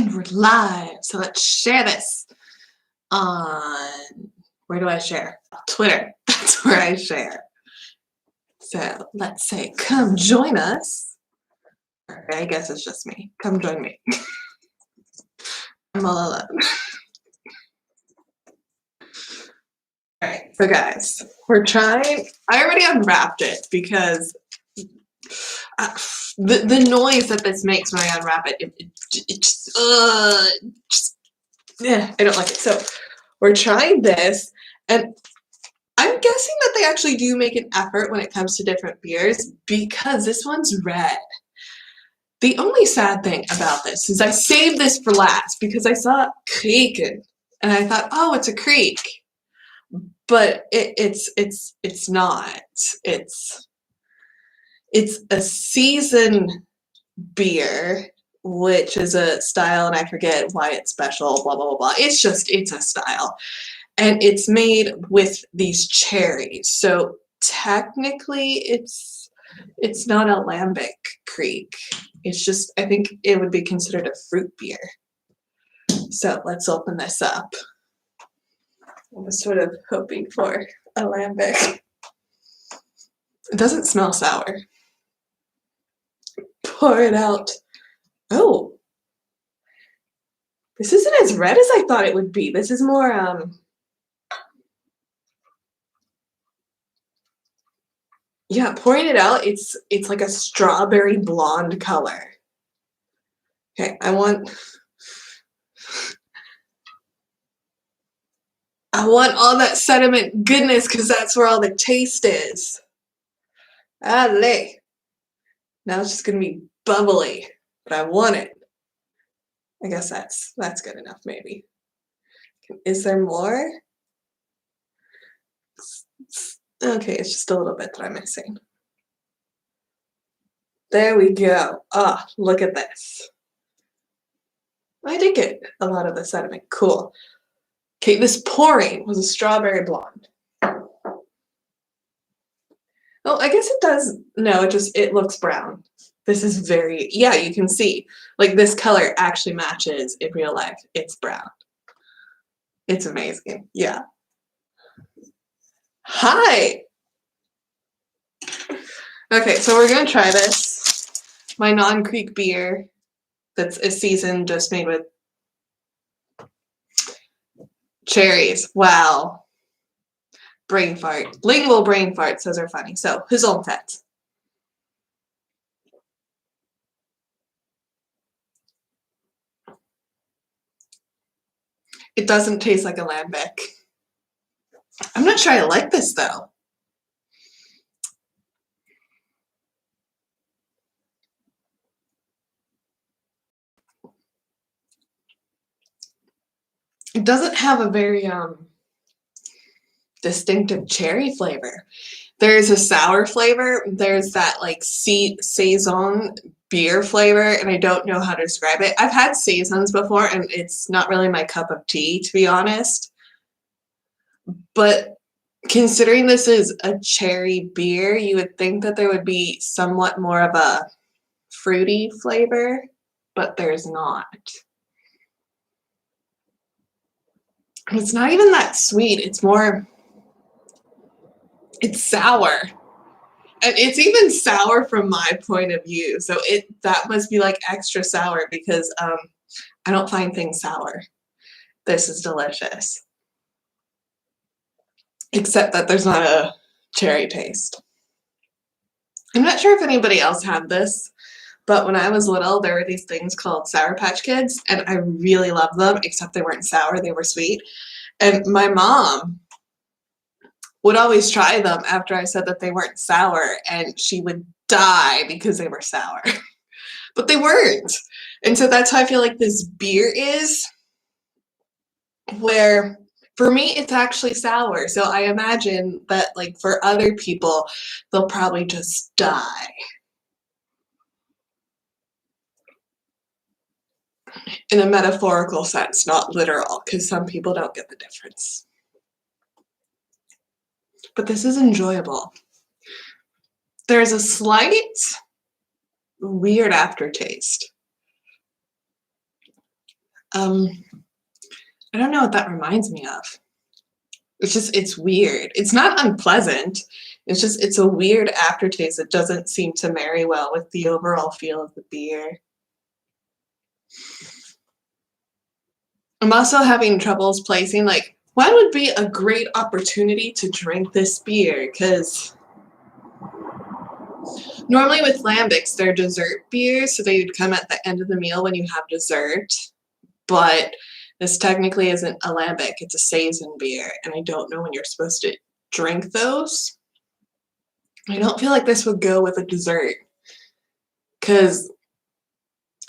And we're live, so let's share this on, where do I share? Twitter, that's where I share. So let's say, come join us. Okay, I guess it's just me. Come join me. I'm all alone. Alright, so guys, we're trying, I already unwrapped it because the noise that this makes when I unwrap it, I don't like it. So we're trying this, and I'm guessing that they actually do make an effort when it comes to different beers because this one's red. The only sad thing about this is I saved this for last because I saw Krieken and I thought, oh, it's a creek, but it's not. It's a season beer, which is a style, and I forget why it's special, blah, blah, blah, blah. It's a style. And it's made with these cherries. So technically it's not a lambic creek. It's just, I think it would be considered a fruit beer. So let's open this up. I was sort of hoping for a lambic. It doesn't smell sour. Pour it out. Oh, this isn't as red as I thought it would be. This is more, yeah, pouring it out, it's like a strawberry blonde color. Okay, I want all that sediment goodness because that's where all the taste is. Allez. Now it's just gonna be bubbly, but I want it. I guess that's good enough, maybe. Is there more? Okay, it's just a little bit that I'm missing. There we go. Ah, look at this. I did get a lot of the sediment. Cool. Okay, this pouring was a strawberry blonde. Oh, I guess it does. No, it looks brown. This is very, yeah, you can see. Like this color actually matches in real life. It's brown. It's amazing. Yeah. Hi. Okay, so we're gonna try this. My non-creek beer that's a season just made with cherries. Wow. Brain fart. Lingual brain farts, those are funny. So, gezondheid. It doesn't taste like a lambic. I'm not sure I like this though. It doesn't have a very distinctive cherry flavor. There's a sour flavor. There's that like Seizoen beer flavor, and I don't know how to describe it. I've had Saisons before, and it's not really my cup of tea, to be honest. But considering this is a cherry beer, you would think that there would be somewhat more of a fruity flavor, but there's not. It's not even that sweet. It's sour. And it's even sour from my point of view. So that must be like extra sour because I don't find things sour. This is delicious. Except that there's not a cherry taste. I'm not sure if anybody else had this, but when I was little, there were these things called Sour Patch Kids, and I really loved them, except they weren't sour, they were sweet. And my mom would always try them after I said that they weren't sour, and she would die because they were sour. But they weren't. And so that's how I feel like this beer is, where for me it's actually sour. So I imagine that like for other people, they'll probably just die. In a metaphorical sense, not literal, because some people don't get the difference. But this is enjoyable. There's a slight weird aftertaste. Um, I don't know what that reminds me of. It's weird. It's not unpleasant. It's a weird aftertaste that doesn't seem to marry well with the overall feel of the beer. I'm also having troubles placing, like, when would be a great opportunity to drink this beer? Because normally with lambics, they're dessert beers, so they would come at the end of the meal when you have dessert. But this technically isn't a lambic, it's a Seizoen beer, and I don't know when you're supposed to drink those. I don't feel like this would go with a dessert. Because,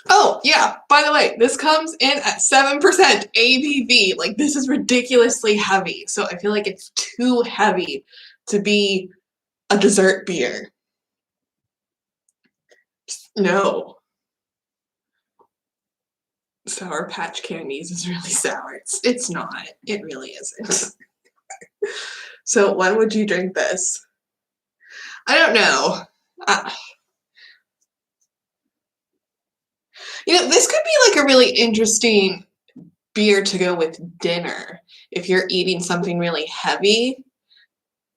oh, yeah, by the way, this comes in at 7% ABV. Like, this is ridiculously heavy. So I feel like it's too heavy to be a dessert beer. No. Sour Patch Candies is really sour. It's not. It really isn't. So when would you drink this? I don't know. This could be like a really interesting beer to go with dinner if you're eating something really heavy.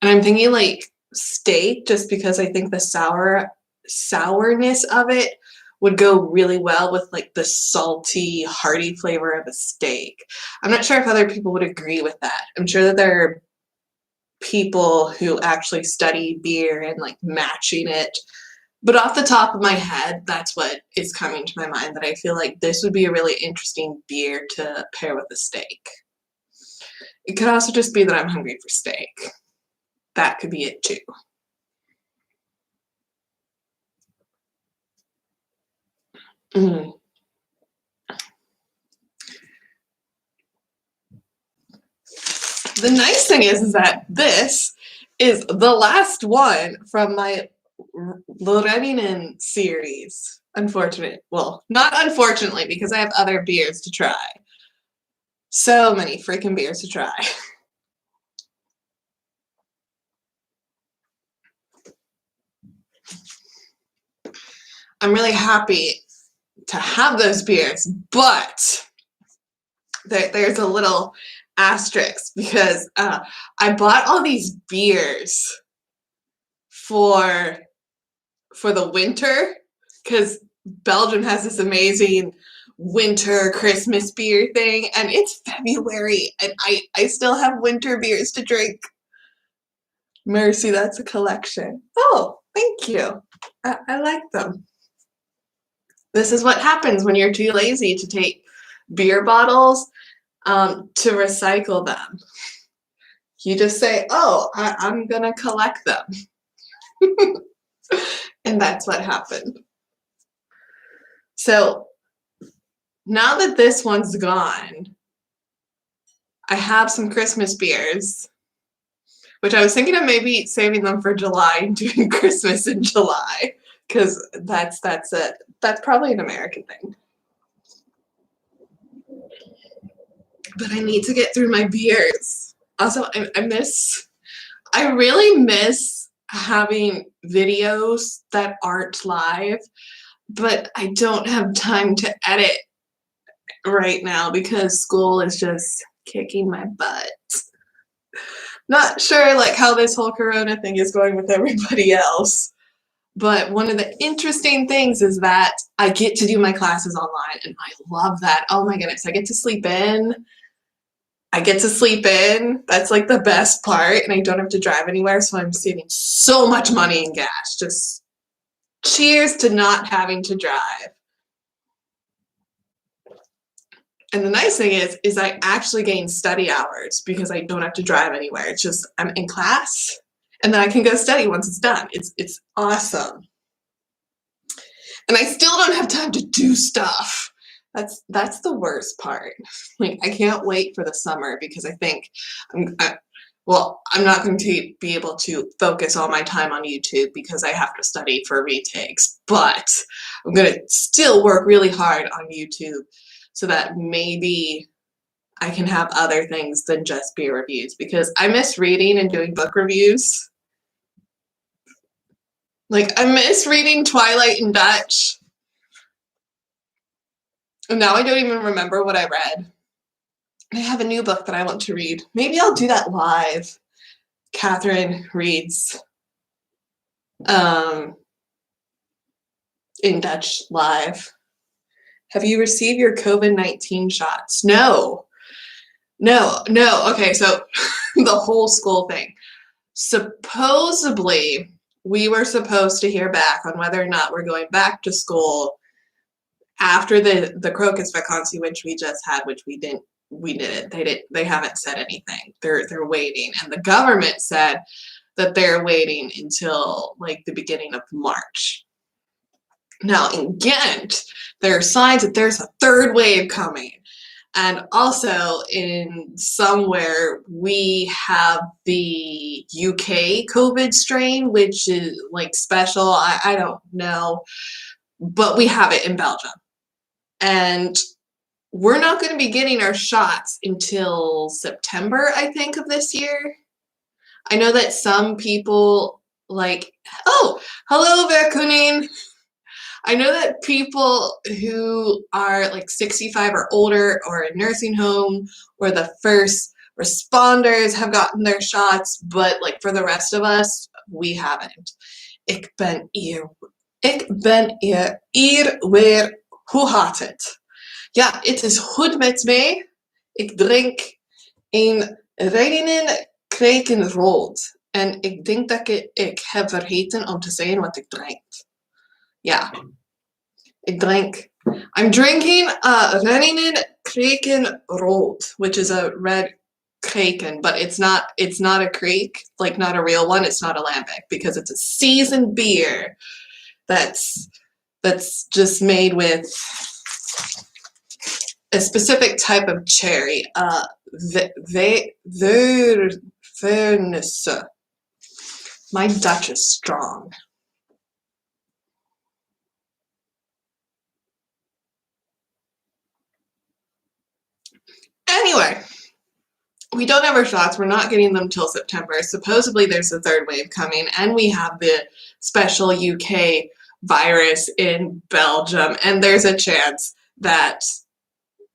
And I'm thinking like steak, just because I think the sourness of it would go really well with like the salty, hearty flavor of a steak. I'm not sure if other people would agree with that. I'm sure that there are people who actually study beer and like matching it. But off the top of my head, that's what is coming to my mind, that I feel like this would be a really interesting beer to pair with a steak. It could also just be that I'm hungry for steak. That could be it too. Mm. The nice thing is that this is the last one from my Reninge series. Well, not unfortunately, because I have other beers to try. So many freaking beers to try. I'm really happy to have those beers, but there's a little asterisk, because I bought all these beers for the winter, because Belgium has this amazing winter Christmas beer thing, and it's February, and I still have winter beers to drink. Mercy, that's a collection. Oh, thank you. I like them. This is what happens when you're too lazy to take beer bottles to recycle them. You just say, oh, I'm going to collect them. And that's what happened. So now that this one's gone, I have some Christmas beers, which I was thinking of maybe saving them for July and doing Christmas in July, because that's probably an American thing. But I need to get through my beers. Also, I really miss having videos that aren't live, but I don't have time to edit right now because school is just kicking my butt. Not sure like how this whole Corona thing is going with everybody else, but one of the interesting things is that I get to do my classes online, and I love that. Oh my goodness, I get to sleep in. That's like the best part, and I don't have to drive anywhere, so I'm saving so much money in gas. Just cheers to not having to drive. And the nice thing is I actually gain study hours because I don't have to drive anywhere. It's just I'm in class, and then I can go study once it's done. It's awesome. And I still don't have time to do stuff. That's the worst part. Like, I can't wait for the summer because I think I'm not going to be able to focus all my time on YouTube because I have to study for retakes, but I'm going to still work really hard on YouTube so that maybe I can have other things than just beer reviews, because I miss reading and doing book reviews. Like, I miss reading Twilight in Dutch. And now I don't even remember what I read. I have a new book that I want to read. Maybe I'll do that live. Kathryn reads in Dutch live. Have you received your COVID-19 shots? No. Okay, so the whole school thing. Supposedly, we were supposed to hear back on whether or not we're going back to school after the crocus vacancy, which we just had, which we didn't. They haven't said anything. They're waiting, and the government said that they're waiting until like the beginning of March. Now in Ghent, there are signs that there's a third wave coming. And also in somewhere we have the UK COVID strain, which is like special. I don't know, but we have it in Belgium. And we're not going to be getting our shots until September, I think, of this year. I know that some people like, oh, hello, Verkuning. I know that people who are like 65 or older or in nursing home or the first responders have gotten their shots, but like for the rest of us, we haven't. Ik ben hier weer. Hoe gaat het? Ja, het is goed met mij. Ik drink een Reninge Krieken Rood. En ik denk dat ik heb vergeten om te zeggen wat ik drink. Ja, I'm drinking a Reninge Krieken Rood, which is a red Krieken, but it's not a creek, like not a real one. It's not a lambic because it's a seasoned beer that's just made with a specific type of cherry, Veurnse. My Dutch is strong. Anyway, we don't have our shots. We're not getting them till September. Supposedly there's a third wave coming, and we have the special UK virus in Belgium, and there's a chance that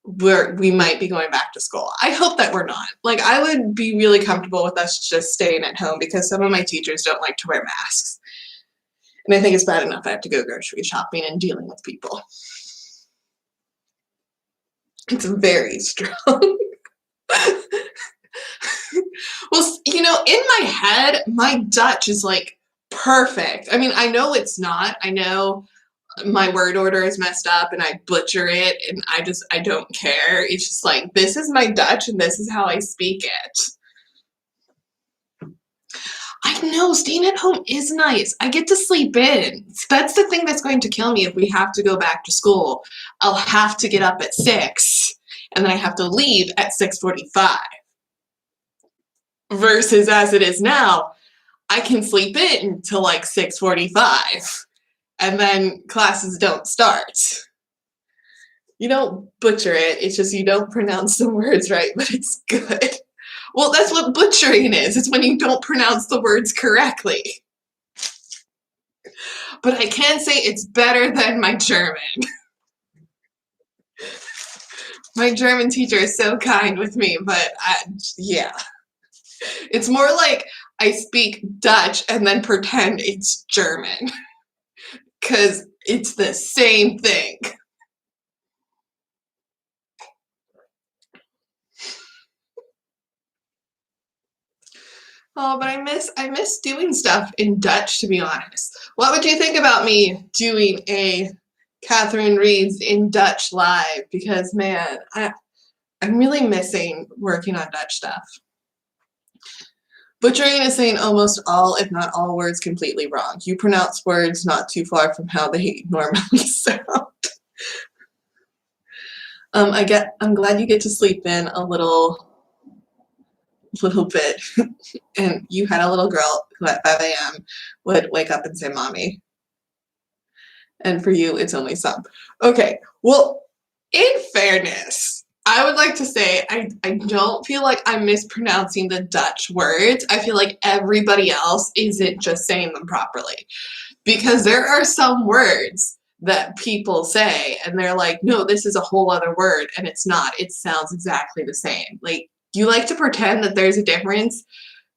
we might be going back to school. I hope that we're not. Like, I would be really comfortable with us just staying at home because some of my teachers don't like to wear masks. And I think it's bad enough I have to go grocery shopping and dealing with people. It's very strong. Well, you know, in my head, my Dutch is like perfect. I mean, I know it's not. I know my word order is messed up and I butcher it and I don't care. It's just like, this is my Dutch and this is how I speak it. I know, staying at home is nice. I get to sleep in. That's the thing that's going to kill me if we have to go back to school. I'll have to get up at 6 and then I have to leave at 6:45. Versus as it is now, I can sleep in until like 6:45. And then classes don't start. You don't butcher it. It's just you don't pronounce the words right, but it's good. Well, that's what butchering is. It's when you don't pronounce the words correctly. But I can say it's better than my German. My German teacher is so kind with me, but yeah. It's more like I speak Dutch and then pretend it's German. Because it's the same thing. Oh, but I miss doing stuff in Dutch, to be honest. What would you think about me doing a Kathryn Reads in Dutch live? Because, man, I'm really missing working on Dutch stuff. Butchering is saying almost all, if not all, words completely wrong. You pronounce words not too far from how they normally sound. I'm glad you get to sleep in a little bit. And you had a little girl who at 5 a.m. would wake up and say, "Mommy." And for you, it's only some. Okay, well, in fairness, I would like to say I don't feel like I'm mispronouncing the Dutch words. I feel like everybody else isn't just saying them properly. Because there are some words that people say, and they're like, no, this is a whole other word, and it's not. It sounds exactly the same. Like, you like to pretend that there's a difference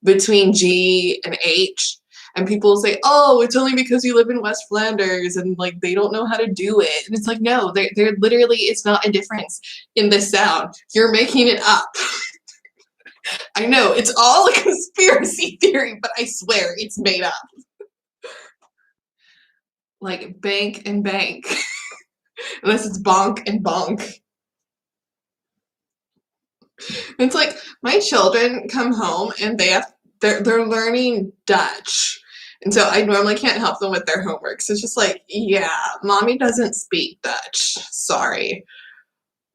between G and H, and people say, oh, it's only because you live in West Flanders, and like they don't know how to do it. And it's like, no, they're literally, it's not a difference in the sound. You're making it up. I know, it's all a conspiracy theory, but I swear it's made up. Like bank and bank. Unless it's bonk and bonk. It's like my children come home and they're learning Dutch. And so I normally can't help them with their homework. So it's just like, yeah, mommy doesn't speak Dutch. Sorry.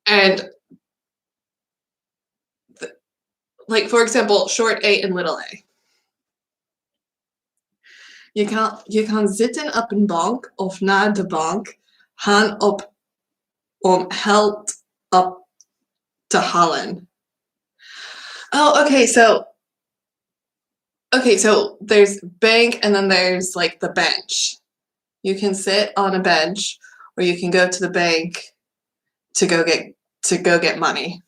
And like, for example, short A and little a. Je kan zitten op een bank of naar de bank gaan om geld op te halen. Oh, okay, so there's bank and then there's like the bench. You can sit on a bench or you can go to the bank to go get money.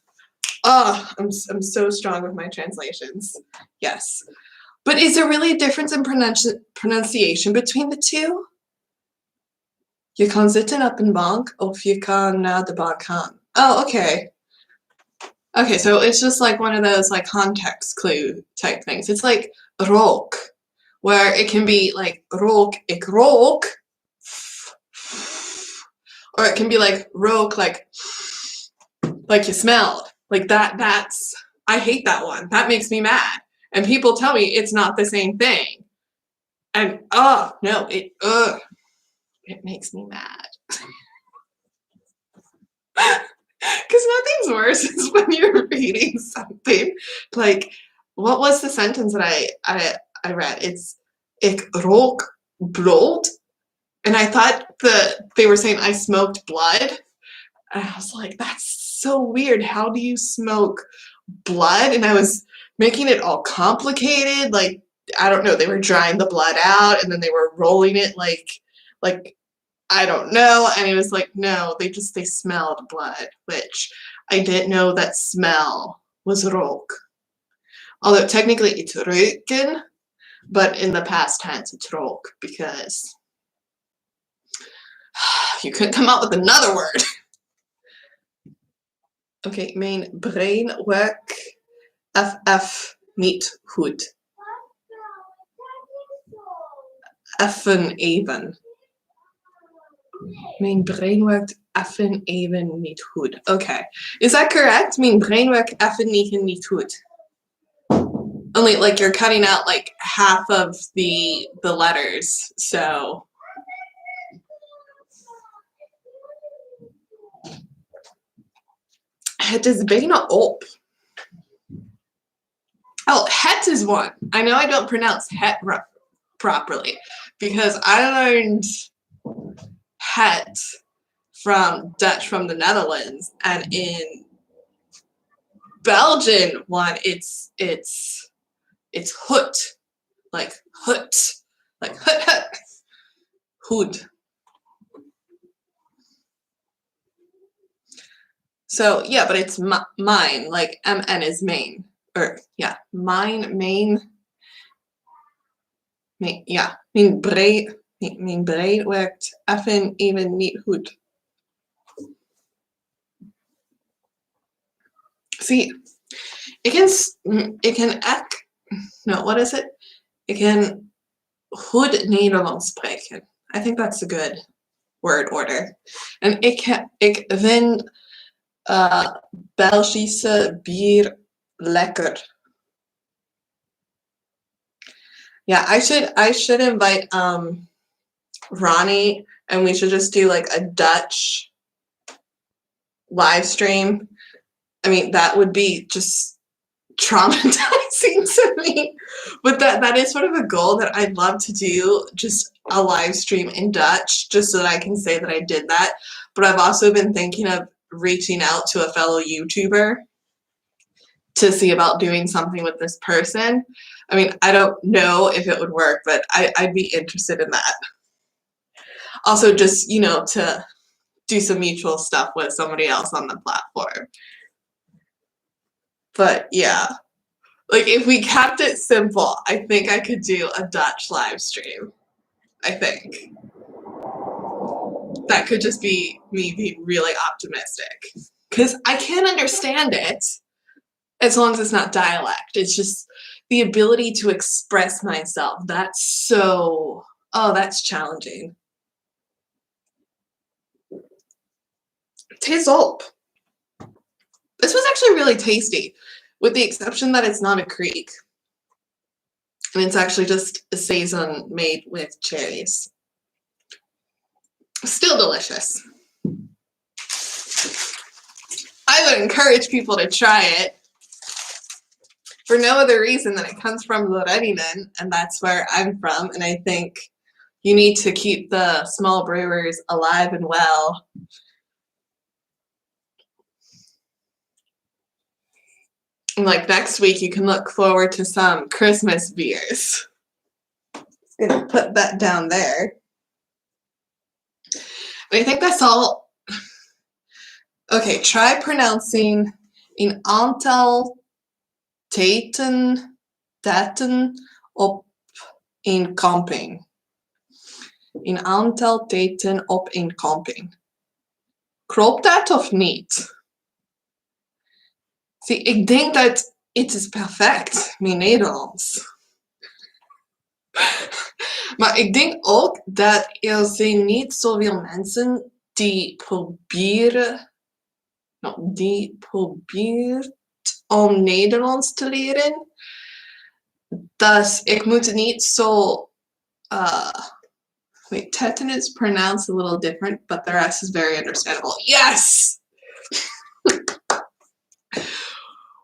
Oh, I'm so strong with my translations. Yes. But is there really a difference in pronunciation between the two? Je kan zitten op een bank of je kan naar de bank gaan. Oh, okay. Okay, so it's just like one of those like context clue type things. It's like rook, where it can be like rook, ik rook, or it can be like rook, like you smelled. Like that's, I hate that one. That makes me mad. And people tell me it's not the same thing. And oh no, it makes me mad. Because nothing's worse is when you're reading something. Like, what was the sentence that I read? It's ik rook bloed. And I thought they were saying I smoked blood. And I was like, that's so weird. How do you smoke blood? And I was making it all complicated. Like, I don't know, they were drying the blood out and then they were rolling it like I don't know. And it was like, no, they smelled blood, which I didn't know that smell was rook. Although technically it's ruiken, but in the past tense it's rook because you couldn't come up with another word. Okay, mijn brain werk FF niet goed. Even. Mijn brain werkt even niet goed. Okay. Is that correct? Mijn brain werkt even niet goed. Only like you're cutting out like half of the letters, so. Het is bijna op. Oh, het is one. I know I don't pronounce het properly because I learned het from Dutch from the Netherlands, and in Belgian one it's hut, like hut, like hut, hood. So yeah, but it's mine, like MN is main, or yeah, mine, main, yeah, mijn brein werkt even niet goed. See, it can no, what is it? Ik kan goed Nederlands spreken. I think that's a good word order. En ik vind Belgische bier lekker. Yeah, I should invite Ronnie, and we should just do like a Dutch live stream. I mean, that would be just traumatizing to me. But that is sort of a goal that I'd love to do, just a live stream in Dutch, just so that I can say that I did that. But I've also been thinking of reaching out to a fellow YouTuber to see about doing something with this person. I mean, I don't know if it would work, but I'd be interested in that. Also just, you know, to do some mutual stuff with somebody else on the platform. But yeah, like if we kept it simple, I think I could do a Dutch live stream. I think. That could just be me being really optimistic. Because I can understand it as long as it's not dialect. It's just the ability to express myself. That's so, oh, that's challenging. Tis up. This was actually really tasty, with the exception that it's not a creek. And it's actually just a Seizoen made with cherries. Still delicious. I would encourage people to try it for no other reason than it comes from Reninge, and that's where I'm from, and I think you need to keep the small brewers alive and well. And like next week, you can look forward to some Christmas beers. Just gonna put that down there. But I think that's all. Okay, try pronouncing een aantal daten op een camping. Een aantal daten op een camping. Klopt dat of niet? Zie, ik denk dat het is perfect, mijn Nederlands. Maar ik denk ook dat er zijn niet zoveel mensen die proberen om Nederlands te leren. Dus ik moet niet zo... wait, Teton is pronounced a little different, but the rest is very understandable. Yes!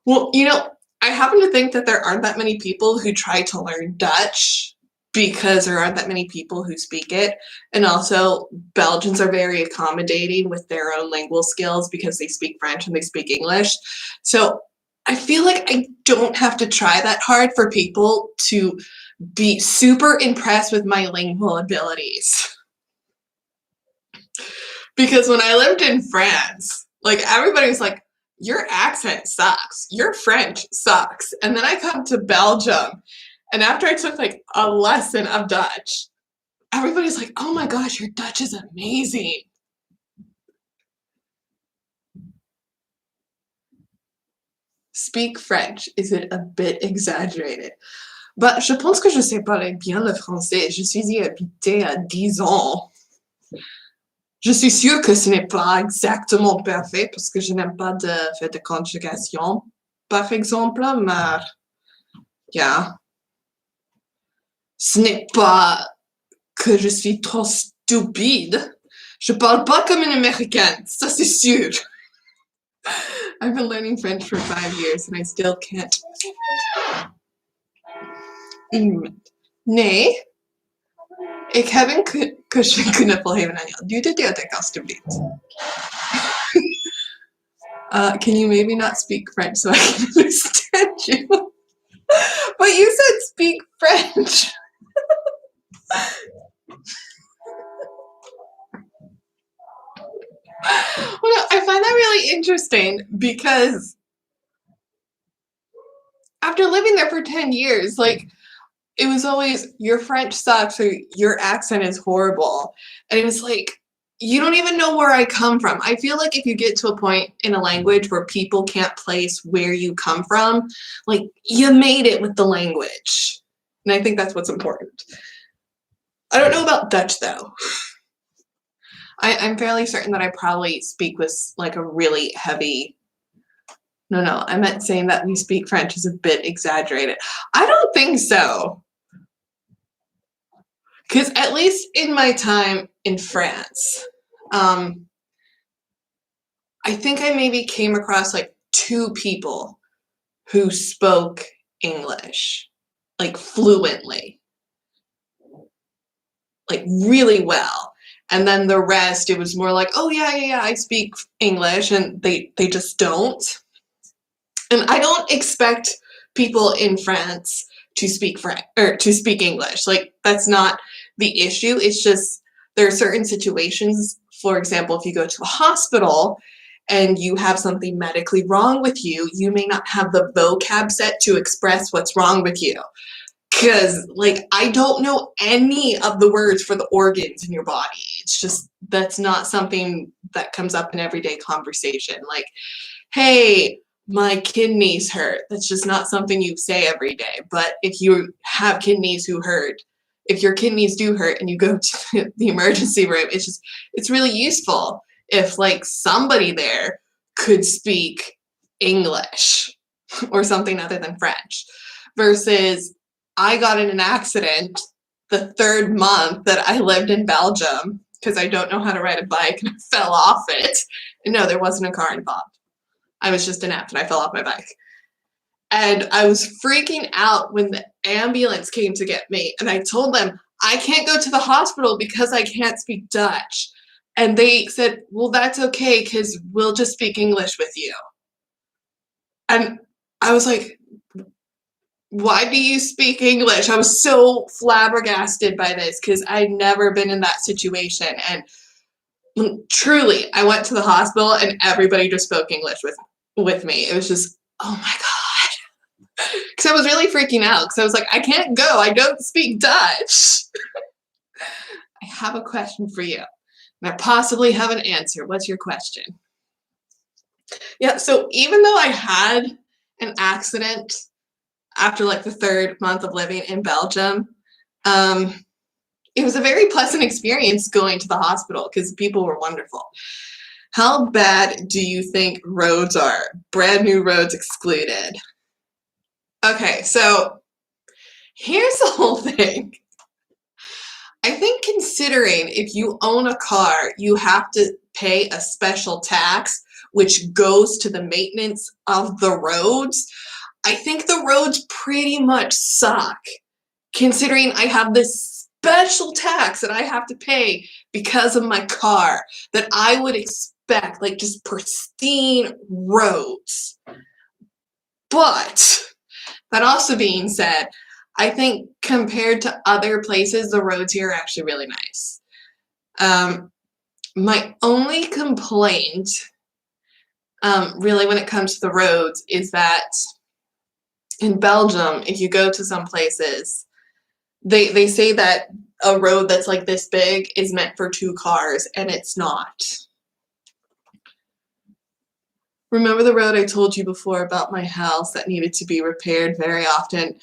Well, you know, I happen to think that there aren't that many people who try to learn Dutch because there aren't that many people who speak it. And also, Belgians are very accommodating with their own lingual skills because they speak French and they speak English. So I feel like I don't have to try that hard for people to be super impressed with my lingual abilities. Because when I lived in France, like everybody was like, your accent sucks. Your French sucks. And then I come to Belgium, and after I took like a lesson of Dutch, everybody's like, oh my gosh, your Dutch is amazing. Speak French. Is it a bit exaggerated? Bah, je pense que je sais parler bien le français. Je suis y habité à 10 ans. Je suis sûre que ce n'est pas exactement parfait parce que je n'aime pas de faire de conjugation, par exemple, mais yeah. Ce n'est pas que je suis trop stupide. Je parle pas comme une Américaine, ça c'est sûr. I've been learning French for 5 years and I still can't. Nee. Ik heb een knuffel geven aan jou. Doe dit uit alstublieft. Can you maybe not speak French so I can understand you? But you said speak French. Well, I find that really interesting because after living there for 10 years, like, it was always, your French sucks or your accent is horrible. And it was like, you don't even know where I come from. I feel like if you get to a point in a language where people can't place where you come from, like, you made it with the language. And I think that's what's important. I don't know about Dutch, though. I'm fairly certain that I probably speak with, like, a really heavy... No, I meant saying that we speak French is a bit exaggerated. I don't think so. Because at least in my time in France, I think I maybe came across like 2 people who spoke English, like fluently, like really well. And then the rest, it was more like, oh yeah, I speak English, and they just don't. And I don't expect people in France to speak French or to speak English. Like, that's not the issue. It's just there are certain situations, for example, if you go to a hospital and you have something medically wrong with you, you may not have the vocab set to express what's wrong with you. Because, like, I don't know any of the words for the organs in your body. It's just, that's not something that comes up in everyday conversation. Like, hey, my kidneys hurt. That's just not something you say every day. But if you have kidneys who hurt, if your kidneys do hurt and you go to the emergency room, it's really useful if, like, somebody there could speak English or something other than French. Versus, I got in an accident the 3rd month that I lived in Belgium because I don't know how to ride a bike and I fell off it. And no, there wasn't a car involved. I was just inept and I fell off my bike. And I was freaking out when the ambulance came to get me. And I told them, I can't go to the hospital because I can't speak Dutch. And they said, well, that's okay because we'll just speak English with you. And I was like, why do you speak English? I was so flabbergasted by this because I'd never been in that situation. And truly, I went to the hospital and everybody just spoke English with me. It was just, oh my God. Because I was really freaking out because I was like, I can't go. I don't speak Dutch. I have a question for you. And I possibly have an answer. What's your question? Yeah, so even though I had an accident after like the 3rd month of living in Belgium, it was a very pleasant experience going to the hospital because people were wonderful. How bad do you think roads are? Brand new roads excluded. Okay, so here's the whole thing. I think considering if you own a car, you have to pay a special tax, which goes to the maintenance of the roads. I think the roads pretty much suck, considering I have this special tax that I have to pay because of my car that I would expect, like, just pristine roads. But that also being said, I think compared to other places, the roads here are actually really nice. My only complaint, really, when it comes to the roads is that in Belgium, if you go to some places, they say that a road that's like this big is meant for 2 cars, and it's not. Remember the road I told you before about my house that needed to be repaired very often?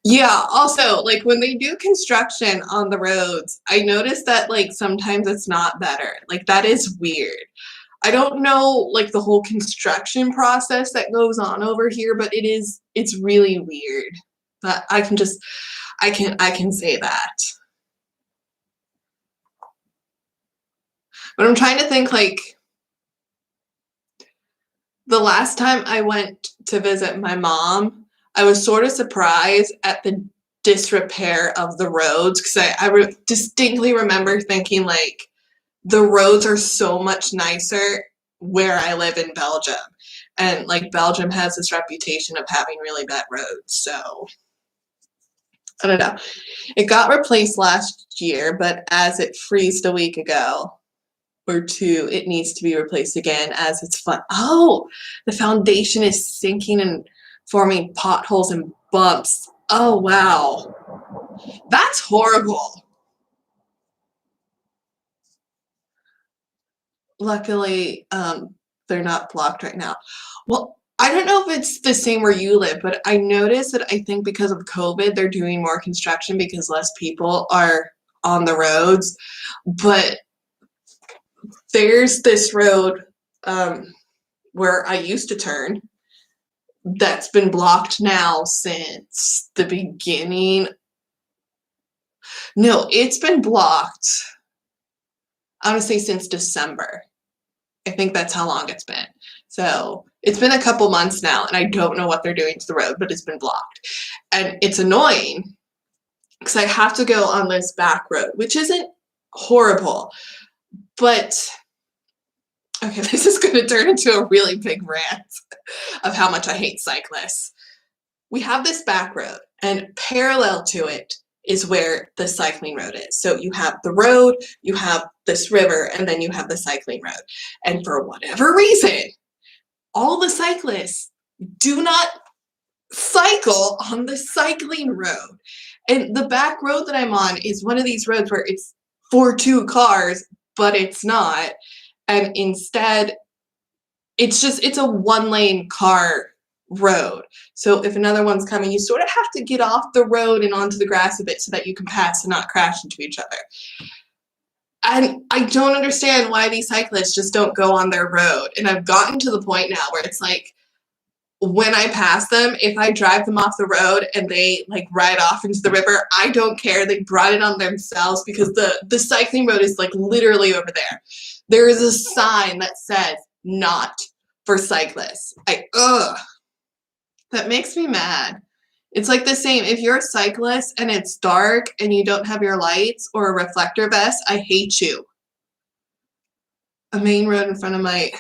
Yeah, also, like, when they do construction on the roads, I noticed that, like, sometimes it's not better. Like, that is weird. I don't know, like, the whole construction process that goes on over here, but it's really weird. But I can say that. But I'm trying to think, like, the last time I went to visit my mom, I was sort of surprised at the disrepair of the roads because I distinctly remember thinking, like, the roads are so much nicer where I live in Belgium. And, like, Belgium has this reputation of having really bad roads, so I don't know. It got replaced last year, but as it freezed a week ago or 2, it needs to be replaced again as it's fun. Oh, the foundation is sinking and forming potholes and bumps. Oh, wow. That's horrible. Luckily, they're not blocked right now. Well, I don't know if it's the same where you live, but I noticed that I think because of COVID, they're doing more construction because less people are on the roads. But there's this road where I used to turn that's been blocked now since the beginning. No, it's been blocked, I want to say, since December. I think that's how long it's been. So it's been a couple months now, and I don't know what they're doing to the road, but it's been blocked. And it's annoying because I have to go on this back road, which isn't horrible. But, okay, this is going to turn into a really big rant of how much I hate cyclists. We have this back road, and parallel to it is where the cycling road is. So you have the road, you have this river, and then you have the cycling road. And for whatever reason, all the cyclists do not cycle on the cycling road. And the back road that I'm on is one of these roads where it's for 2 cars, but it's not. And instead, it's a 1-lane car road. So if another one's coming, you sort of have to get off the road and onto the grass a bit so that you can pass and not crash into each other. And I don't understand why these cyclists just don't go on their road. And I've gotten to the point now where it's like, when I pass them, if I drive them off the road and they like ride off into the river, I don't care. They brought it on themselves because the cycling road is like literally over there. There is a sign that says not for cyclists. That makes me mad. It's like the same. If you're a cyclist and it's dark and you don't have your lights or a reflector vest, I hate you. A main road in front of my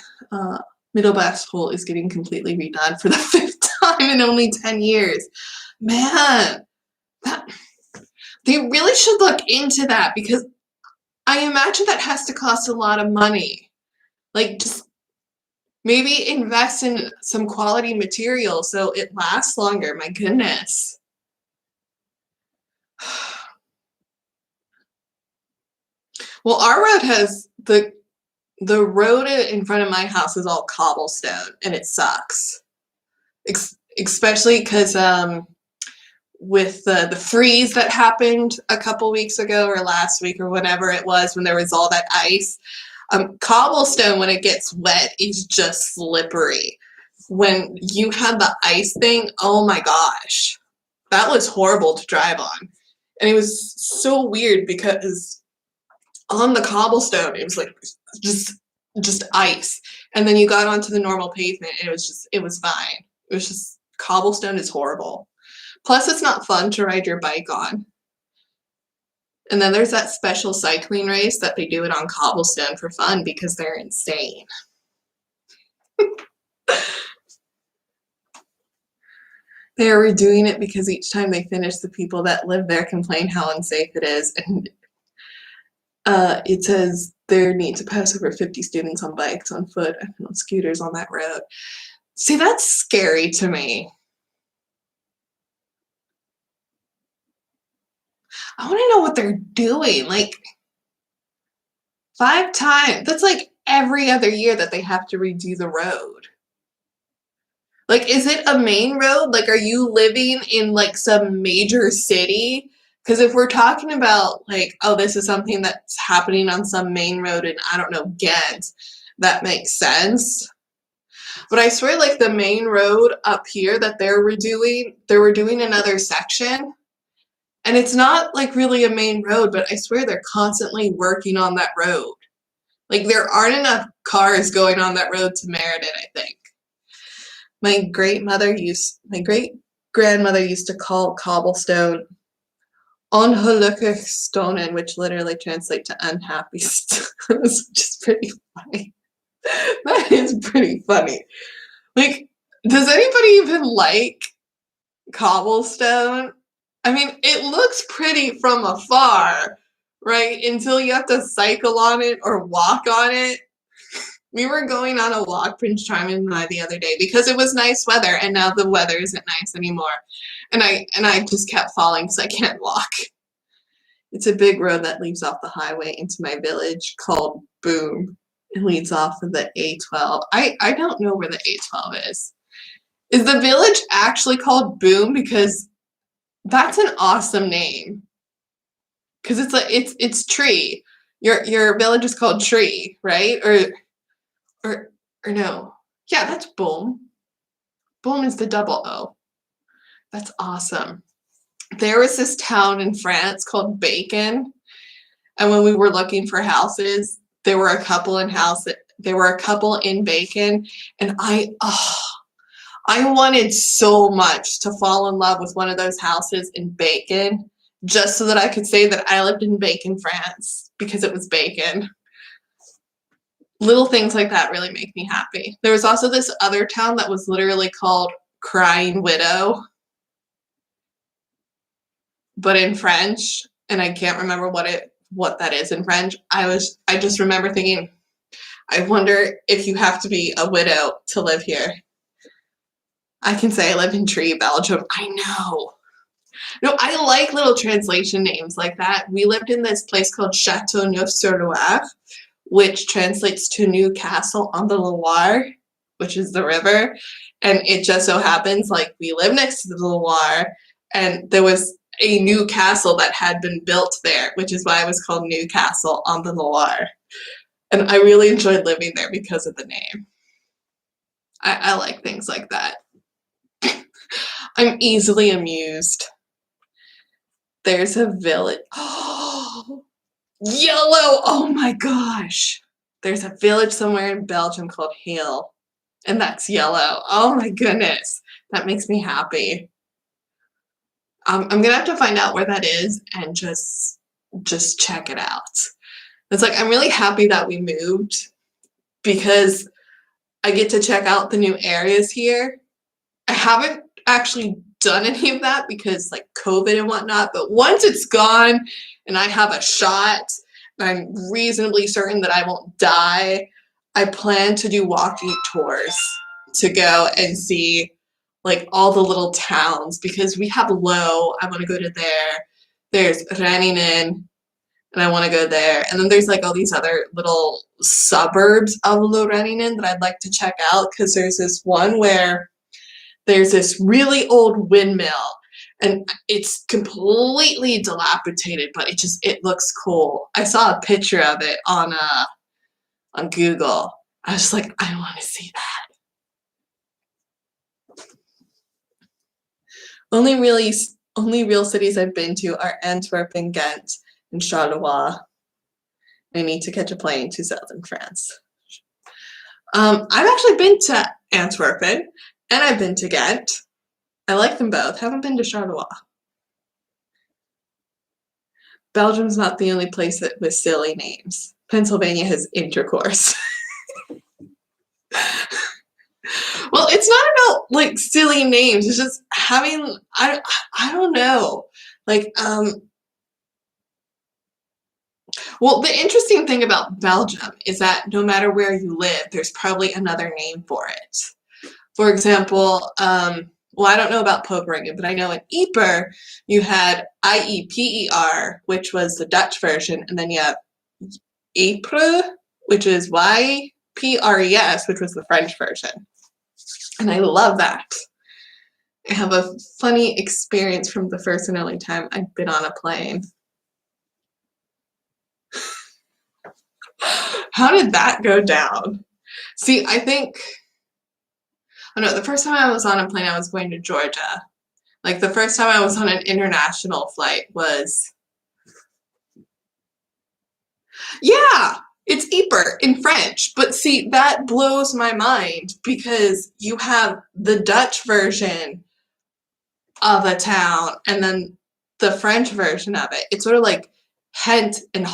middle back school is getting completely redone for the 5th time in only 10 years. Man, they really should look into that because I imagine that has to cost a lot of money. Like, just maybe invest in some quality material so it lasts longer. My goodness. Well, our road has the road in front of my house is all cobblestone and it sucks. Especially because with the freeze that happened a couple weeks ago or last week or whatever it was when there was all that ice, cobblestone when it gets wet is just slippery. When you had the ice thing, oh my gosh, that was horrible to drive on. And it was so weird because on the cobblestone it was like just ice, and then you got onto the normal pavement and it was fine. It was just, cobblestone is horrible. Plus it's not fun to ride your bike on. And then there's that special cycling race that they do it on cobblestone for fun because they're insane. They are redoing it because each time they finish, the people that live there complain how unsafe it is. And it says there need to pass over 50 students on bikes, on foot, and on scooters on that road. See, that's scary to me. I want to know what they're doing. Like, 5 times. That's like every other year that they have to redo the road. Like, is it a main road? Like, are you living in like some major city? Because if we're talking about like, oh, this is something that's happening on some main road in, I don't know, Ghent, that makes sense. But I swear, like the main road up here that they were doing another section. And it's not like really a main road, but I swear they're constantly working on that road. Like, there aren't enough cars going on that road to merit it, I think. My great grandmother used to call cobblestone ongelukkig stonen, which literally translates to unhappy stones, which is pretty funny. That is pretty funny. Like, does anybody even like cobblestone? I mean, it looks pretty from afar, right? Until you have to cycle on it or walk on it. We were going on a walk, Prince Charming and I, the other day because it was nice weather, and now the weather isn't nice anymore. And I just kept falling because I can't walk. It's a big road that leads off the highway into my village called Boom. It leads off of the A12. I don't know where the A12 is. Is the village actually called Boom? Because that's an awesome name. Because it's Tree. Your village is called Tree, right? Or no. Yeah, that's Boom. Boom is the double O. That's awesome. There was this town in France called Bacon, and when we were looking for houses, there were a couple in Bacon, and I wanted so much to fall in love with one of those houses in Bacon, just so that I could say that I lived in Bacon, France, because it was Bacon. Little things like that really make me happy. There was also this other town that was literally called Crying Widow. but in French, and I can't remember what that is in French. I just remember thinking, I wonder if you have to be a widow to live here. I can say I live in Tree, Belgium. I know. No, I like little translation names like that. We lived in this place called Châteauneuf-sur-Loire, which translates to New Castle on the Loire, which is the river. And it just so happens like we live next to the Loire, and there was a new castle that had been built there, which is why it was called New Castle on the Loire. And I really enjoyed living there because of the name. I like things like that. I'm easily amused. There's a village. Oh, yellow! Oh my gosh! There's a village somewhere in Belgium called Hill, and that's yellow. Oh my goodness. That makes me happy. I'm gonna have to find out where that is and just check it out. It's like I'm really happy that we moved because I get to check out the new areas here. I haven't actually done any of that because like COVID and whatnot, but once it's gone and I have a shot and I'm reasonably certain that I won't die, I plan to do walking tours to go and see like all the little towns because we have Low. I want to go to there. There's Reningen, and I want to go there. And then there's like all these other little suburbs of Reningen that I'd like to check out because there's this one where there's this really old windmill and it's completely dilapidated, but it looks cool. I saw a picture of it on Google. I was like, I want to see that. Only real cities I've been to are Antwerp and Ghent and Charleroi. I need to catch a plane to southern France. I've actually been to Antwerpen and I've been to Ghent. I like them both. Haven't been to Charleroi. Belgium's not the only place with silly names. Pennsylvania has intercourse. Well, it's not about like silly names. It's just having I don't know. Like well, the interesting thing about Belgium is that no matter where you live, there's probably another name for it. For example, well, I don't know about Poperingen, but I know in Yper you had Ieper, which was the Dutch version, and then you have Ypres, which is Ypres, which was the French version. And I love that. I have a funny experience from the first and only time I've been on a plane. How did that go down? See, I know the first time I was on a plane, I was going to Georgia. Like the first time I was on an international flight was, yeah, it's Ypres in French. But see, that blows my mind because you have the Dutch version of a town and then the French version of it. It's sort of like Hent and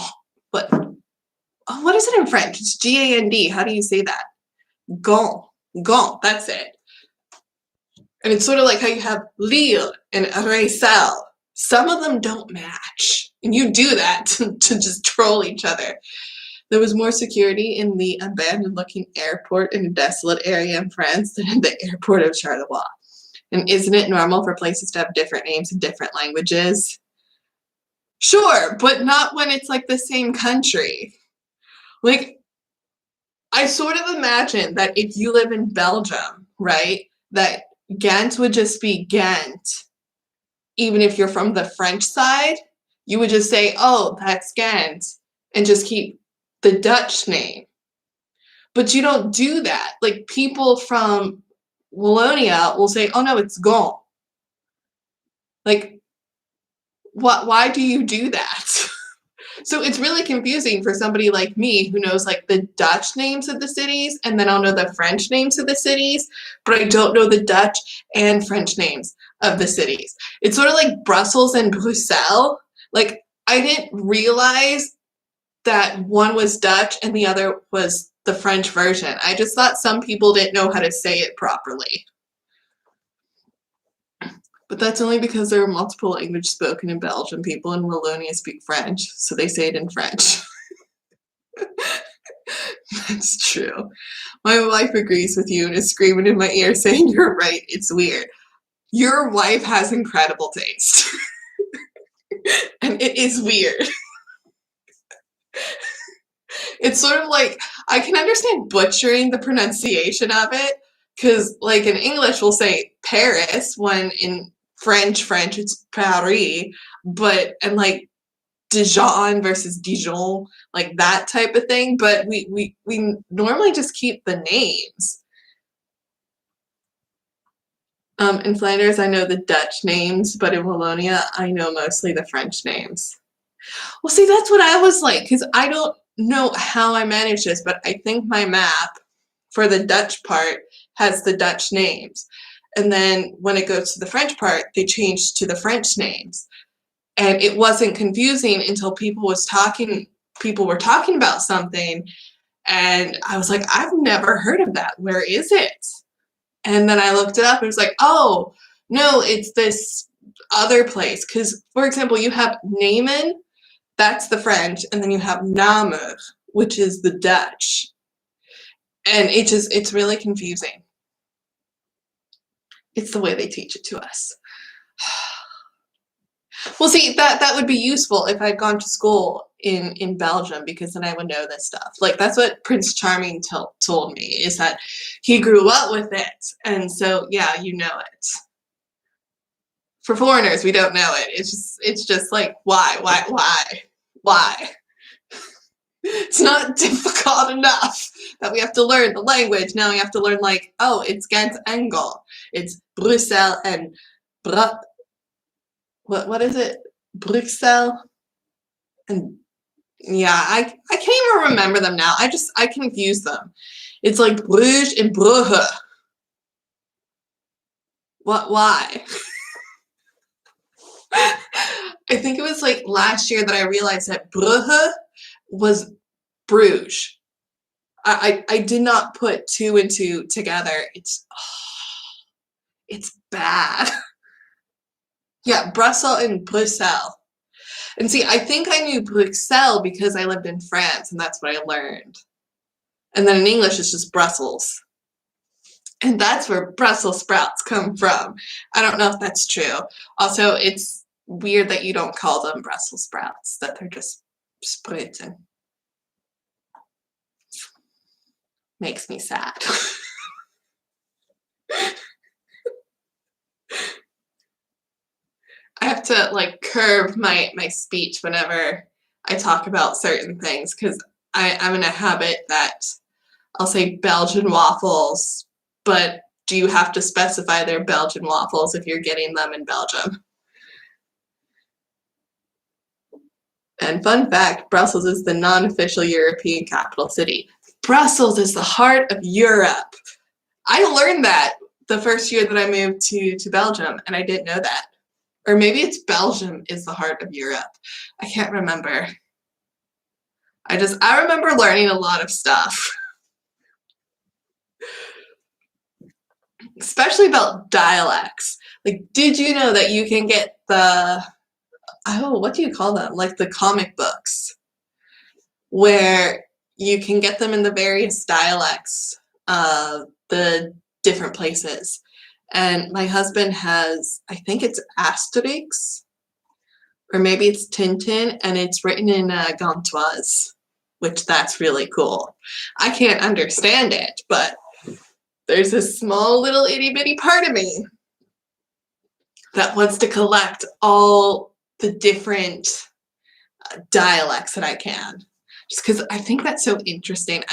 what is it in French? It's G-A-N-D. How do you say that? Gand. Gand, that's it. And it's sort of like how you have Lille and Reysel. Some of them don't match. And you do that to just troll each other. There was more security in the abandoned-looking airport in a desolate area in France than in the airport of Charleroi. And isn't it normal for places to have different names in different languages? Sure, but not when it's like the same country. Like, I sort of imagine that if you live in Belgium, right, that Ghent would just be Ghent. Even if you're from the French side, you would just say, oh, that's Ghent, and just keep the Dutch name. But you don't do that. Like, people from Wallonia will say, oh, no, it's Gand. Like, why do you do that? So it's really confusing for somebody like me who knows like the Dutch names of the cities and then I'll know the French names of the cities, but I don't know the Dutch and French names of the cities. It's sort of like Brussels and Bruxelles. Like I didn't realize that one was Dutch and the other was the French version. I just thought some people didn't know how to say it properly. But that's only because there are multiple languages spoken in Belgium. People in Wallonia speak French, so they say it in French. That's true. My wife agrees with you and is screaming in my ear saying you're right, it's weird. Your wife has incredible taste. And it is weird. It's sort of like, I can understand butchering the pronunciation of it, because like in English we'll say Paris, when in French it's Paris, and like Dijon versus Dijon, like that type of thing, but we normally just keep the names. In Flanders, I know the Dutch names, but in Wallonia, I know mostly the French names. Well, see, that's what I was like, because I don't know how I managed this, but I think my map for the Dutch part has the Dutch names. And then when it goes to the French part, they changed to the French names. And it wasn't confusing until people were talking about something, and I was like, I've never heard of that. Where is it? And then I looked it up and it was like, oh, no, it's this other place. Because, for example, you have Namen, that's the French, and then you have Namur, which is the Dutch. And it's really confusing. It's the way they teach it to us. Well, see, that would be useful if I'd gone to school in Belgium, because then I would know this stuff. Like, that's what Prince Charming told me, is that he grew up with it. And so, yeah, you know it. For foreigners, we don't know it. It's just like, why? It's not difficult enough that we have to learn the language. Now we have to learn, like, oh, it's Ghent Engel. It's Brussels and what is it? Bruxelles? And yeah, I can't even remember them now. I confuse them. It's like Bruges and Brugge. Why? I think it was like last year that I realized that Brugge was Bruges. I did not put two and two together. It's bad. Yeah, Brussels and Bruxelles. And see, I think I knew Bruxelles because I lived in France, and that's what I learned. And then in English, it's just Brussels. And that's where Brussels sprouts come from. I don't know if that's true. Also, it's weird that you don't call them Brussels sprouts, that they're just spruten. Makes me sad. I have to like curb my speech whenever I talk about certain things, because I'm in a habit that I'll say Belgian waffles, but do you have to specify they're Belgian waffles if you're getting them in Belgium? And fun fact, Brussels is the non-official European capital city. Brussels is the heart of Europe. I learned that the first year that I moved to Belgium, and I didn't know that. Or maybe it's Belgium is the heart of Europe. I can't remember. I remember learning a lot of stuff. Especially about dialects. Like, did you know that you can get what do you call them? Like the comic books, where you can get them in the various dialects of the different places. And my husband has, I think it's Asterix, or maybe it's Tintin, and it's written in Gantoise, which that's really cool. I can't understand it, but there's a small little itty bitty part of me that wants to collect all the different dialects that I can, just because I think that's so interesting.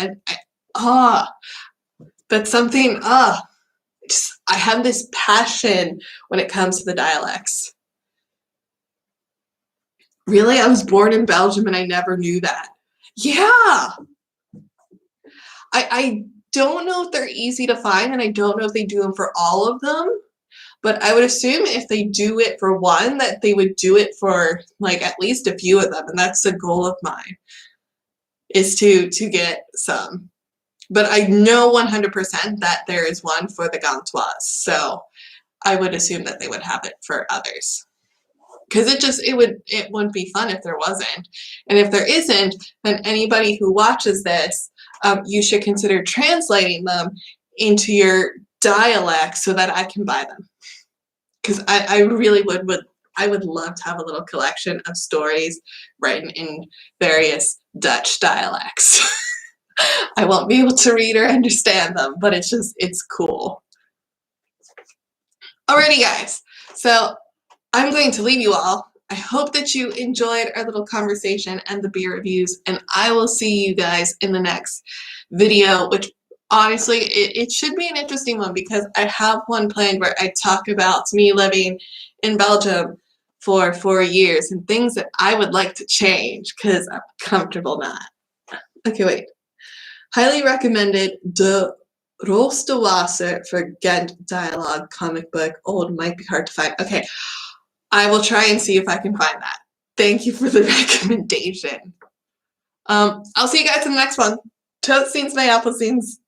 That's something. I have this passion when it comes to the dialects. Really, I was born in Belgium and I never knew that. Yeah, I don't know if they're easy to find, and I don't know if they do them for all of them. But I would assume if they do it for one, that they would do it for like at least a few of them, and that's the goal of mine, is to get some. But I know 100% that there is one for the Gantoise, so I would assume that they would have it for others. Because it wouldn't be fun if there wasn't. And if there isn't, then anybody who watches this, you should consider translating them into your dialect so that I can buy them. Because I really I would love to have a little collection of stories written in various Dutch dialects. I won't be able to read or understand them, but it's cool. Alrighty guys, so I'm going to leave you all. I hope that you enjoyed our little conversation and the beer reviews, and I will see you guys in the next video, which honestly, it should be an interesting one because I have one planned where I talk about me living in Belgium for 4 years and things that I would like to change because I'm comfortable not. Okay, wait. Highly recommended De Roosterwasser for Ghent dialogue comic book. Old might be hard to find. Okay, I will try and see if I can find that. Thank you for the recommendation. I'll see you guys in the next one. Tot ziens bij Appelziens.